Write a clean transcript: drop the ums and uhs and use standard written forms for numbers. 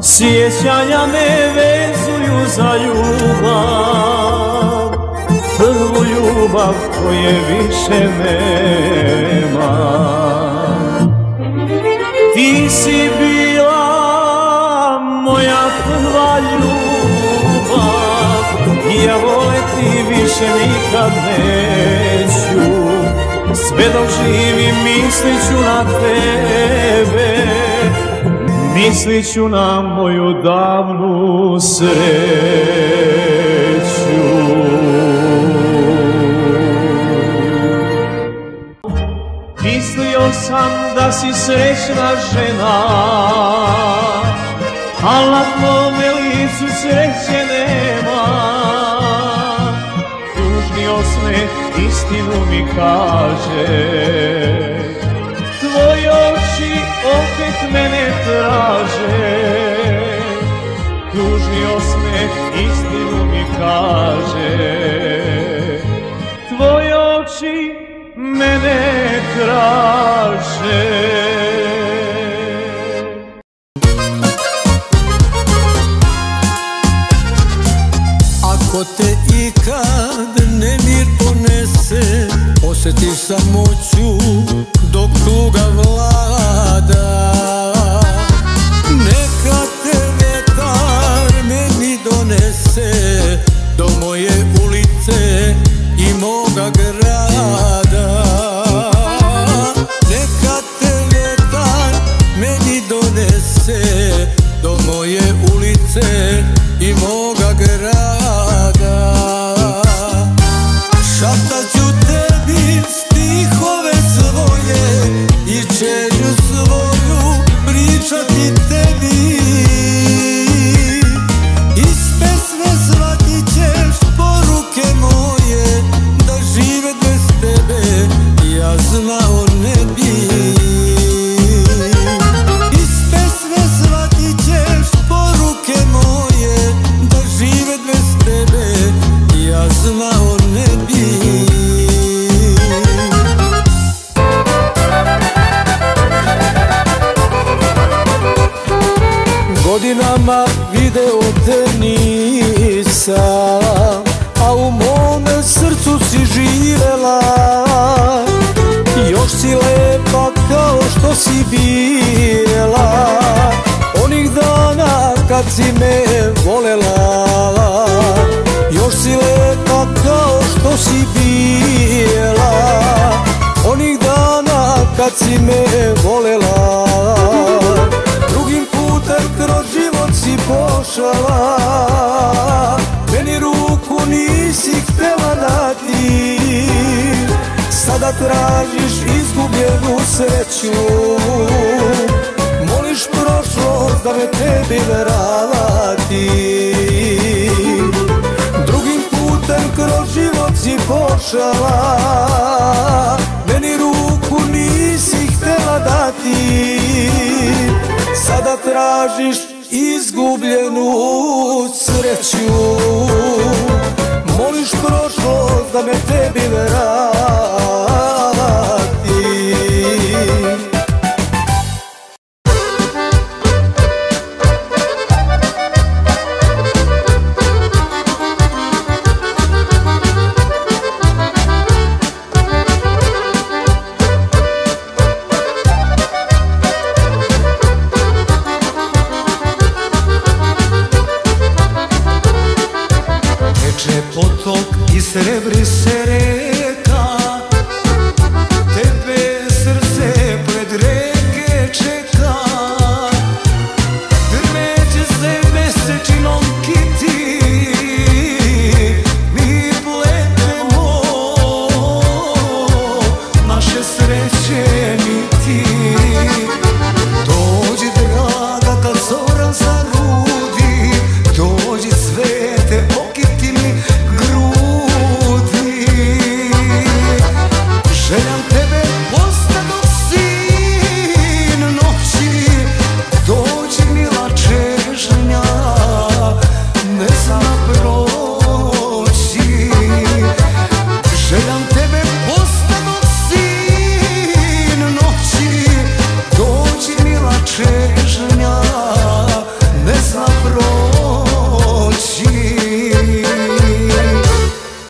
Sjećanja me vezuju za ljubav, prvu ljubav koje više nema. Ti si bila moja prva ljubav, ja voleti više nikad neću. Sve dok živim mislit ću na tebe, mislit ću na moju davnu sreću. Mislio sam da si srećna žena, al na tvome licu sreće nema. Tužni osmeh istinu mi kaže, tvoje oči opet mene traže. Tužni osmeh istinu mi kaže, tvoje oči mene traže. Ako te ikad nemir ponese, osjeti samoću dok tuga vlada. Neka te vetar meni donese do moje ulice i moga grada. Neka te vetar meni donese do moje ulice i moga grada. Šaptat ću tebi stihove svoje i želju svoju pričati tebi. Iz pesme shvatit ćeš poruke moje, da živet bez tebe ja znao ne bi. Iz pesme shvatit ćeš poruke moje, da živet bez tebe ja znao ne bi. Godinama video te nisam, a u mome srcu si živela. Još si lepa kao što si bila onih dana kad si me volela. Još si lepa kao što si bila onih dana kad si me volela. Drugim putem kroz život si pošala, meni ruku nisi htjela dati. Sada tražiš izgubljenu sreću, moliš prošlost da me tebi vrati. Drugim putem kroz život si pošala, meni ruku nisi htjela dati. Sada tražiš izgubljenu sreću, moliš prošlost da me tebi vrati.